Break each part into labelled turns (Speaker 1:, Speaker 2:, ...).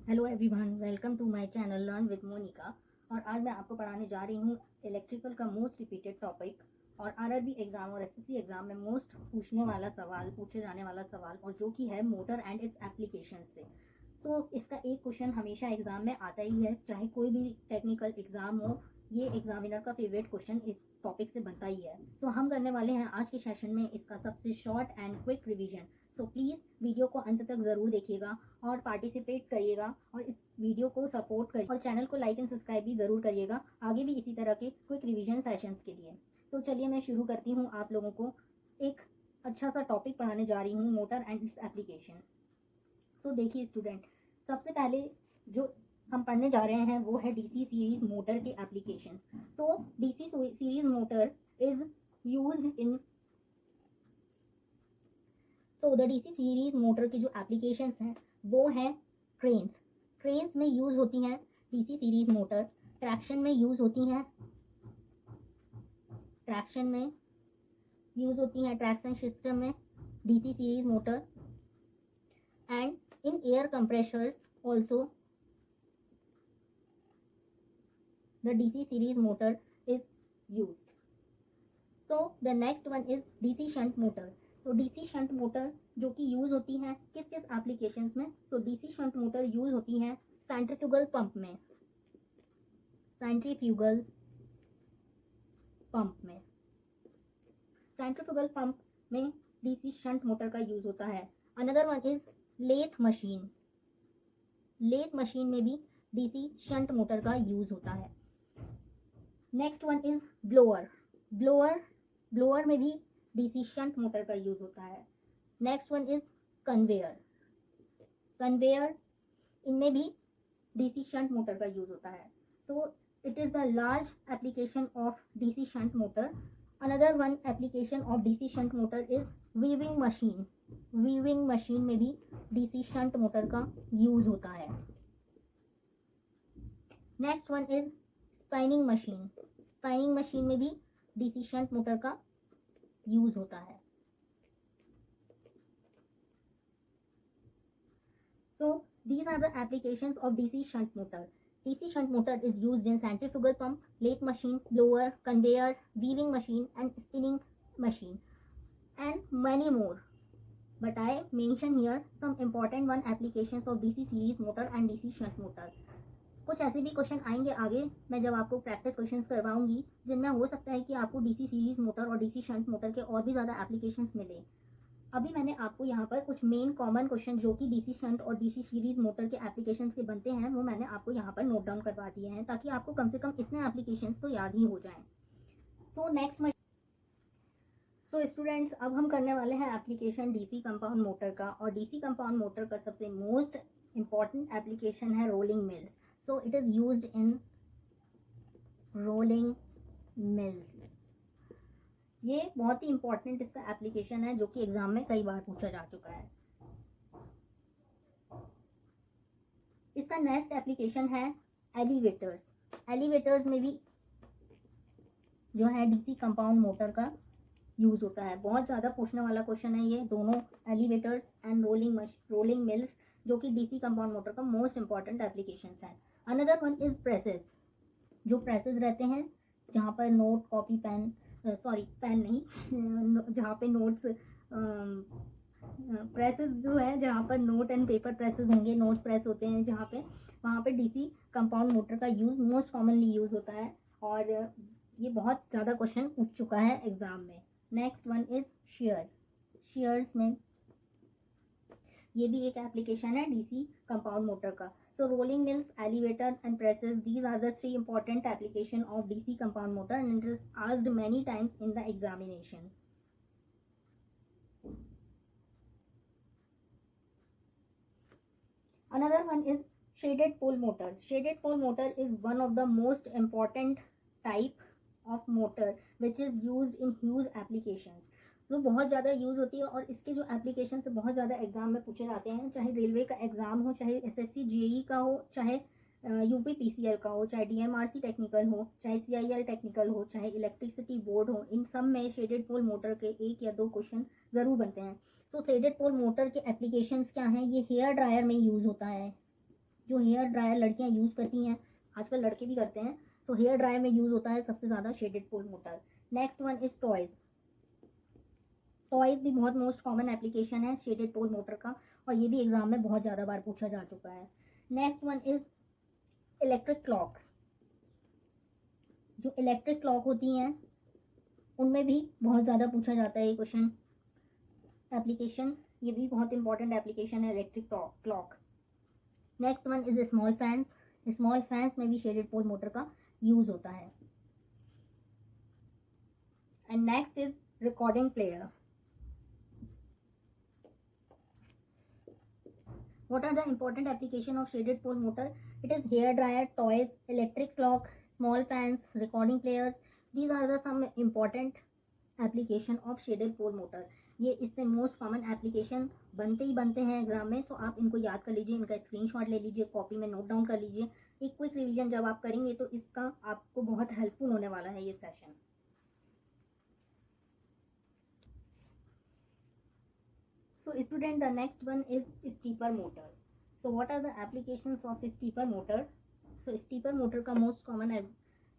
Speaker 1: Hello everyone, welcome to my channel learn with Monica. और आज मैं आपको पढ़ाने जा रही हूँ इलेक्ट्रिकल का मोस्ट रिपीटेड टॉपिक और आरआरबी एग्जाम और एसएससी एग्जाम में मोस्ट पूछे जाने वाला सवाल और जो कि है मोटर एंड इट्स एप्लीकेशन से। इसका एक क्वेश्चन हमेशा एग्जाम में आता ही है, चाहे कोई भी टेक्निकल एग्जाम हो, ये एग्जामिनर का फेवरेट क्वेश्चन इस टॉपिक से बनता ही है। हम करने वाले हैं आज के सेशन में इसका सबसे short and quick revision. Please video को अंत तक ज़रूर देखिएगा और पार्टिसिपेट करिएगा और इस वीडियो को सपोर्ट करिए और चैनल को लाइक एंड सब्सक्राइब भी ज़रूर करिएगा आगे भी इसी तरह के क्विक रिवीजन सेशंस के लिए। चलिए मैं शुरू करती हूँ आप लोगों को एक अच्छा सा टॉपिक पढ़ाने जा रही हूँ, मोटर एंड इट्स एप्लीकेशन। देखिए स्टूडेंट, सबसे पहले जो हम पढ़ने जा रहे हैं वो है डीसी सीरीज मोटर के application. DC series motor is used in the DC series motor की जो एप्लीकेशंस हैं वो हैं ट्रेन्स में यूज होती हैं डीसी सीरीज मोटर, ट्रैक्शन में यूज होती हैं ट्रैक्शन सिस्टम में DC series motor, and in air compressors also the DC series motor is used. The next one is DC shunt motor. DC shunt motor जो कि use होती हैं किस किस एप्लीकेशंस में? DC shunt motor यूज होती हैं सेंट्रीफ्यूगल पंप में, सेंट्रीफ्यूगल पंप में DC shunt motor का यूज होता है। Another one is lathe machine में भी डीसी शंट मोटर का यूज होता है। नेक्स्ट वन इज ब्लोअर में भी डीसी शंट मोटर का यूज होता है। नेक्स्ट वन इज कन्वेयर इनमें भी डीसी शंट मोटर का यूज होता है। It is the large application of DC shunt motor. Another one application of DC shunt motor is weaving machine में भी डीसी शंट मोटर का यूज होता है। Next one is spinning machine में भी डीसी शंट मोटर का use होता है। These are the applications of DC shunt motor. DC shunt motor is used in centrifugal pump, lathe machine, blower, conveyor, weaving machine and spinning machine and many more. But I mention here some important one applications of DC series motor and DC shunt motor. कुछ ऐसे भी question आएंगे आगे, मैं जब आपको practice questions करवाऊंगी जिनमें हो सकता है कि आपको डीसी सीरीज मोटर और डीसी शंट मोटर के और भी ज़्यादा एप्लीकेशंस मिले। अभी मैंने आपको यहाँ पर कुछ मेन कॉमन क्वेश्चन जो कि डीसी शंट और डीसी सीरीज मोटर के एप्लीकेशंस के बनते हैं वो मैंने आपको यहाँ पर नोट डाउन करवा दिए हैं ताकि आपको कम से कम इतने एप्लीकेशंस तो याद ही हो जाएं। नेक्स्ट स्टूडेंट्स, अब हम करने वाले हैं एप्लीकेशन डीसी कंपाउंड मोटर का, और डीसी कंपाउंड मोटर का सबसे मोस्ट इम्पॉर्टेंट एप्लीकेशन है rolling mills. It is used in rolling mills. ये बहुत ही इंपॉर्टेंट इसका एप्लीकेशन है जो कि एग्जाम में कई बार पूछा जा चुका है। इसका नेक्स्ट एप्लीकेशन है एलिवेटर्स में भी जो है डीसी कंपाउंड मोटर का यूज होता है। बहुत ज़्यादा पूछने वाला क्वेश्चन है ये दोनों, एलिवेटर्स एंड रोलिंग मिल्स, जो कि डीसी कंपाउंड मोटर का मोस्ट इंपॉर्टेंट एप्लीकेशन है। अनदर वन इज प्रेसेस, जो प्रेसेस रहते हैं जहाँ पर नोट कॉपी पेन नहीं जहाँ पे नोट्स प्रेसेस जो है जहाँ पर नोट एंड पेपर प्रेसेस होंगे, नोट्स प्रेस होते हैं जहाँ पे, वहाँ पे डीसी कंपाउंड मोटर का यूज़ मोस्ट कॉमनली यूज़ होता है और ये बहुत ज़्यादा क्वेश्चन पूछ चुका है एग्जाम में। नेक्स्ट वन इज शेयर्स में ये भी एक एप्लीकेशन है डीसी कंपाउंड मोटर का। Rolling mills, elevator and presses, these are the three important application of DC compound motor and it is asked many times in the examination. Another one is shaded pole motor. Shaded pole motor is one of the most important type of motor which is used in huge applications. जो बहुत ज़्यादा use होती है और इसके जो application से बहुत ज़्यादा एग्जाम में पूछे जाते हैं, चाहे रेलवे का एग्ज़ाम हो, चाहे एसएससी जेई का हो, चाहे यूपी पीसीएल का हो, चाहे डीएमआरसी टेक्निकल हो, चाहे सीआईएल टेक्निकल हो, चाहे इलेक्ट्रिसिटी बोर्ड हो, इन सब में शेडेड पोल मोटर के 1 या 2 क्वेश्चन ज़रूर बनते हैं। शेडेड पोल मोटर के एप्लीकेशंस क्या हैं? ये हेयर ड्रायर में यूज़ होता है, जो हेयर ड्रायर लड़कियां यूज़ करती हैं, आजकल लड़के भी करते हैं, सो हेयर ड्रायर में यूज़ होता है सबसे ज़्यादा shaded pole motor. Next one is toys. Toys भी बहुत मोस्ट कॉमन एप्लीकेशन है शेडेड पोल मोटर का, और ये भी एग्जाम में बहुत ज़्यादा बार पूछा जा चुका है। Next one is electric clocks. जो इलेक्ट्रिक क्लॉक होती हैं उनमें भी बहुत ज़्यादा पूछा जाता है ये क्वेश्चन एप्लीकेशन, ये भी बहुत इंपॉर्टेंट एप्लीकेशन है electric clock. Next one is small fans. Small fans में भी शेडेड पोल मोटर का यूज होता है। And next is recording player. What are the important application of shaded pole motor? It is hair dryer, toys, electric clock, small fans, recording players. These are the some important application of shaded pole motor. ये इससे most common application बनते ही बनते हैं exam में, तो आप इनको याद कर लीजिए, इनका स्क्रीनशॉट ले लीजिए, कॉपी में नोट डाउन कर लीजिए। एक क्विक रिवीजन जब आप करेंगे तो इसका आपको बहुत हेल्पफुल होने वाला है ये session. So student, the next one is stepper motor. So what are the applications of stepper motor? So stepper motor का most common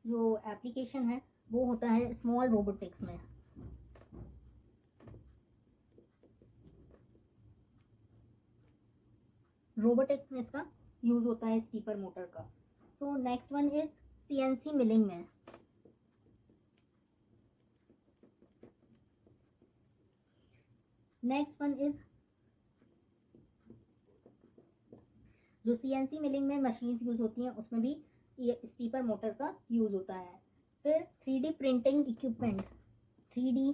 Speaker 1: जो application है वो होता है small robotics में। रोबोटिक्स में इसका यूज होता है स्टीपर मोटर का। So next one is CNC milling में। नेक्स्ट वन इज जो सीएनसी मिलिंग में मशीन्स यूज होती हैं उसमें भी ये स्टीपर मोटर का यूज होता है। फिर 3D printing equipment, 3D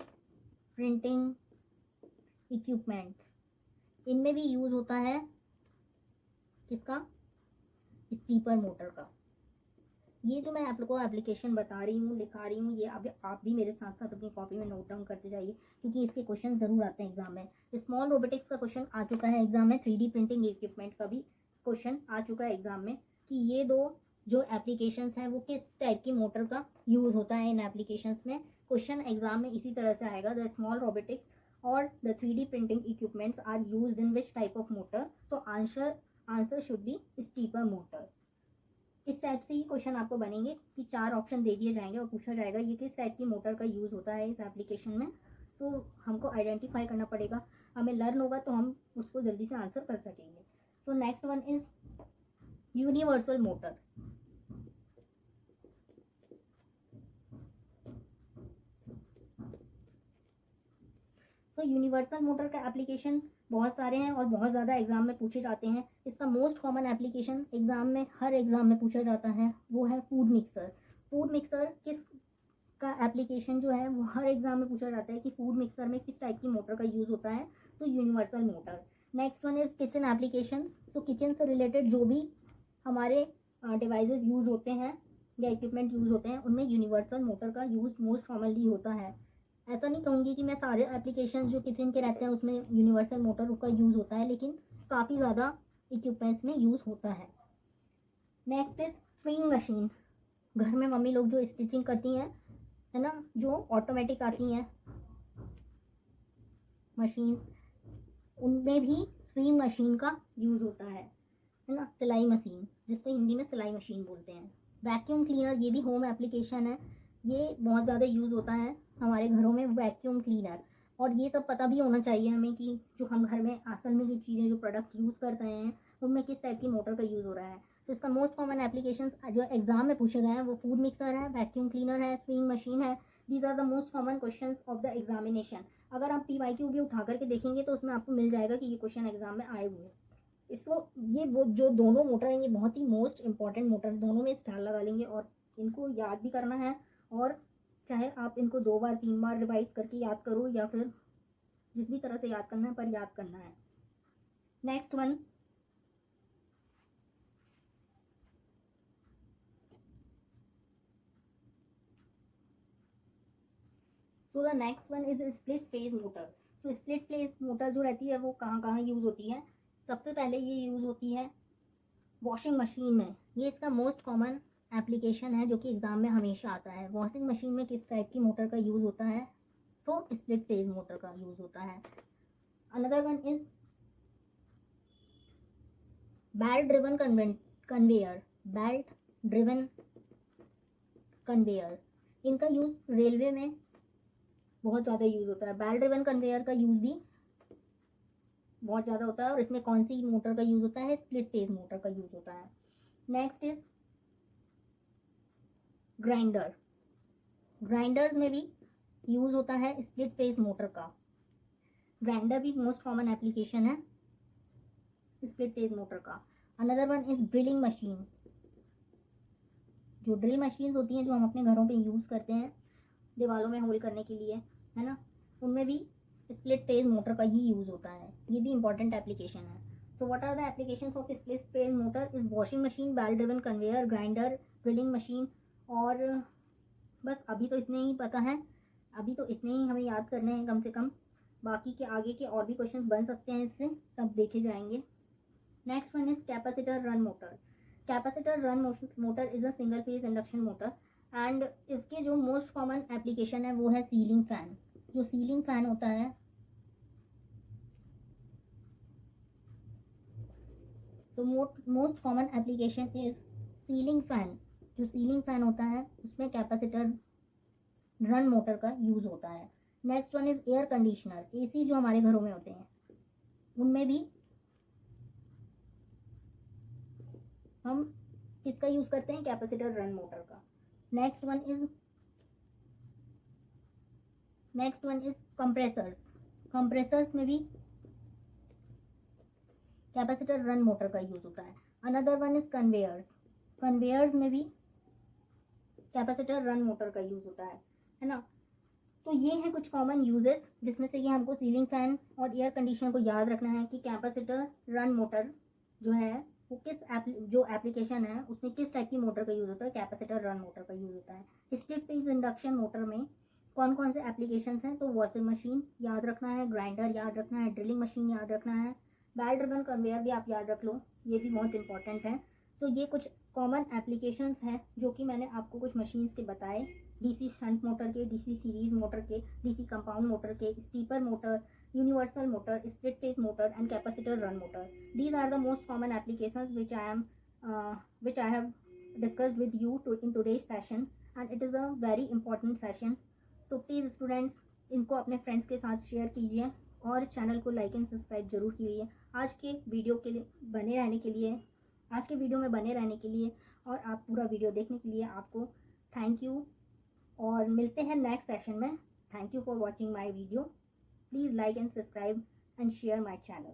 Speaker 1: printing equipments, इनमें भी यूज होता है किसका? स्टीपर मोटर का। ये जो मैं आप लोगों को एप्लीकेशन बता रही हूँ, लिखा रही हूँ, ये आप भी मेरे साथ साथ अपनी कॉपी में नोट डाउन करते जाइए, क्योंकि इसके क्वेश्चन जरूर आते हैं एग्जाम में। स्मॉल रोबोटिक्स का क्वेश्चन आ चुका है एग्जाम में, 3D प्रिंटिंग इक्विपमेंट का भी क्वेश्चन आ चुका है एग्जाम में, कि ये दो जो एप्लीकेशंस हैं वो किस टाइप की मोटर का यूज होता है इन एप्लीकेशंस में। क्वेश्चन एग्जाम में इसी तरह से आएगा, द स्मॉल रोबोटिक्स और the 3D printing equipments are used in which type of motor. So answer should be stepper motor. इस टाइप से ही क्वेश्चन आपको बनेंगे कि 4 ऑप्शन दे दिए जाएंगे और पूछा जाएगा ये किस टाइप की मोटर का यूज़ होता है इस एप्लीकेशन में। सो हमको आइडेंटिफाई करना पड़ेगा, हमें लर्न होगा तो हम उसको जल्दी से आंसर कर सकेंगे। So next one is universal motor. So universal motor का एप्लीकेशन बहुत सारे हैं और बहुत ज़्यादा एग्जाम में पूछे जाते हैं। इसका मोस्ट कॉमन एप्लीकेशन एग्जाम में हर एग्जाम में पूछा जाता है वो है फूड मिक्सर। फूड मिक्सर किस का एप्लीकेशन जो है वो हर एग्जाम में पूछा जाता है कि फूड मिक्सर में किस टाइप की मोटर का यूज़ होता है। So universal motor. Next one is kitchen application. So kitchen से रिलेटेड जो भी हमारे डिवाइसेस यूज़ होते हैं या इक्विपमेंट यूज़ होते हैं उनमें यूनिवर्सल मोटर का यूज़ मोस्ट कॉमनली होता है। ऐसा नहीं कहूँगी कि मैं सारे एप्लीकेशंस जो किचन के रहते हैं उसमें यूनिवर्सल मोटर का यूज़ होता है, लेकिन काफ़ी ज़्यादा इक्विपमेंट्स में यूज़ होता है। Next is swing machine. घर में मम्मी लोग जो स्टिचिंग करती हैं, है ना, जो ऑटोमेटिक आती हैं मशीन्स, उनमें भी स्विंग मशीन का यूज़ होता है ना। सिलाई मशीन, जिसको हिंदी में सिलाई मशीन बोलते हैं। वैक्यूम क्लीनर, ये भी होम एप्लीकेशन है, ये बहुत ज़्यादा यूज़ होता है हमारे घरों में, वैक्यूम क्लीनर। और ये सब पता भी होना चाहिए हमें कि जो हम घर में असल में जो चीज़ें जो प्रोडक्ट यूज़ कर रहे हैं उनमें किस टाइप की मोटर का यूज़ हो रहा है। तो इसका मोस्ट कॉमन एप्लीकेशन जो एग्जाम में पूछे गए हैं वो फूड मिक्सर है, वैक्यूम क्लीनर है, स्विंग मशीन है। These are the most common question of the examination. अगर आप PYQ भी उठा करके देखेंगे तो उसमें आपको मिल जाएगा कि ये क्वेश्चन एग्जाम में आए हुए हैं। इसको ये वो जो दोनों मोटर हैं ये बहुत ही मोस्ट इंपॉर्टेंट मोटर, दोनों में स्टार लगा लेंगे और इनको याद भी करना है। और चाहे आप इनको 2 बार 3 बार रिवाइज करके याद करो या फिर जिस भी तरह से याद करना है, पर याद करना है। Next one so the next one is split phase motor. So split phase motor जो रहती है वो कहाँ कहाँ यूज़ होती है? सबसे पहले ये यूज़ होती है वॉशिंग मशीन में। ये इसका मोस्ट कॉमन एप्लीकेशन है जो कि एग्जाम में हमेशा आता है। वॉशिंग मशीन में किस टाइप की मोटर का यूज़ होता है? सो स्प्लिट फेज मोटर का यूज़ होता है। Another one is belt driven conveyor, belt driven conveyor, इनका यूज़ रेलवे में बहुत ज़्यादा यूज़ होता है। बेल्ट ड्रिवन कन्वेयर का यूज़ भी बहुत ज़्यादा होता है और इसमें कौन सी मोटर का यूज़ होता है? स्प्लिट फेज मोटर का यूज़ होता है। नेक्स्ट इज ग्राइंडर, ग्राइंडर्स में भी यूज़ होता है स्प्लिट फेज मोटर का। ग्राइंडर भी मोस्ट कॉमन एप्लीकेशन है स्प्लिट फेज मोटर का। Another one is drilling machine, जो ड्रिल मशीन्स होती हैं जो हम अपने घरों पे यूज़ करते हैं दीवारों में होल करने के लिए, है ना, उनमें भी स्प्लिट फेज मोटर का ही यूज़ होता है। ये भी इंपॉर्टेंट एप्लीकेशन है। So what are the applications of split phase motor? Is washing machine, belt driven conveyor, grinder, drilling machine. और बस अभी तो इतने ही पता है, अभी तो इतने ही हमें याद करने हैं कम से कम। बाकी के आगे के और भी क्वेश्चंस बन सकते हैं इससे, तब देखे जाएंगे। Next one is capacitor run motor. Capacitor run motor is a single phase induction motor and इसके जो मोस्ट कॉमन एप्लीकेशन है वो है सीलिंग फैन। जो सीलिंग फैन होता है, so most common application is ceiling fan. जो सीलिंग फैन होता है उसमें कैपेसिटर रन मोटर का यूज होता है। Next one is air conditioner, AC जो हमारे घरों में होते हैं उनमें भी हम किसका यूज करते हैं? कैपेसिटर रन मोटर का। Next one is compressors, compressors में भी कैपेसिटर रन मोटर का यूज होता है। Another one is conveyors, conveyors में भी कैपेसिटर रन मोटर का यूज होता है ना। तो ये हैं कुछ कॉमन यूजेस जिसमें से ये हमको सीलिंग फैन और एयर कंडीशनर को याद रखना है कि कैपेसिटर रन मोटर जो है वो जो एप्लीकेशन है उसमें किस टाइप की मोटर का यूज़ होता है? कैपेसिटर रन मोटर का यूज़ होता है। स्प्लिट फेज इंडक्शन मोटर में कौन कौन से एप्लीकेशंस हैं? तो वॉशिंग मशीन याद रखना है, ग्राइंडर याद रखना है, ड्रिलिंग मशीन याद रखना है, बेल्ट ड्रिवन कन्वेयर भी आप याद रख लो, ये भी बहुत इंपॉर्टेंट है। सो ये कुछ कॉमन एप्लीकेशंस हैं जो कि मैंने आपको कुछ मशीन्स के बताए, डीसी शंट मोटर के, डीसी सीरीज मोटर के, डीसी कंपाउंड मोटर के, stepper motor, universal motor, split phase motor and capacitor run motor. These are the most common applications which I have discussed with you in today's session and it is a very important session. So please students इनको अपने friends के साथ share कीजिए और channel को like and subscribe जरूर कीजिए। आज के वीडियो के लिए बने रहने के लिए, आज के वीडियो में बने रहने के लिए और आप पूरा वीडियो देखने के लिए आपको थैंक यू और मिलते हैं नेक्स्ट सेशन में। Thank you for watching my video. Please like and subscribe and share my channel.